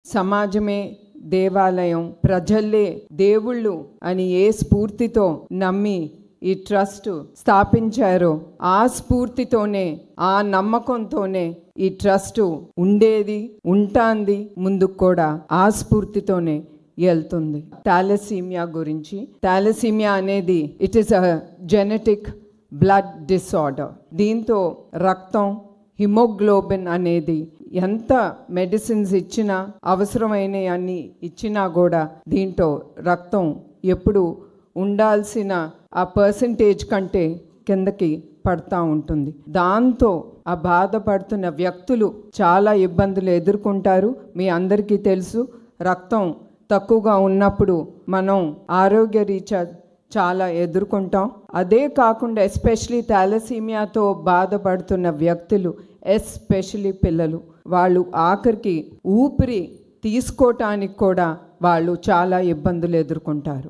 సమాజమే దేవాలయం, ప్రజల్లే దేవుళ్ళు అని ఏ స్ఫూర్తితో నమ్మి ఈ ట్రస్ట్ స్థాపించారో ఆ స్ఫూర్తితోనే, ఆ నమ్మకంతోనే ఈ ట్రస్ట్ ఉండేది, ఉంటాంది, ముందుకు కూడా ఆ స్ఫూర్తితోనే వెళ్తుంది. థాలసీమియా గురించి, థాలసీమియా అనేది it is a genetic blood disorder. దీంతో రక్తం, హిమోగ్లోబిన్ అనేది ఎంత మెడిసిన్స్ ఇచ్చినా, అవసరమైన అన్ని ఇచ్చినా కూడా దీంట్లో రక్తం ఎప్పుడు ఉండాల్సిన ఆ పర్సంటేజ్ కంటే కిందకి పడతా ఉంటుంది. దాంతో ఆ బాధపడుతున్న వ్యక్తులు చాలా ఇబ్బందులు ఎదుర్కొంటారు. మీ అందరికీ తెలుసు, రక్తం తక్కువగా ఉన్నప్పుడు మనం ఆరోగ్య రీత్యా చాలా ఎదుర్కొంటాం. అదే కాకుండా ఎస్పెషలీ థాలసీమియాతో బాధపడుతున్న వ్యక్తులు, ఎస్పెషలీ పిల్లలు, వాళ్ళు ఆఖరికి ఊపిరి తీసుకోవటానికి కూడా వాళ్ళు చాలా ఇబ్బందులు ఎదుర్కొంటారు.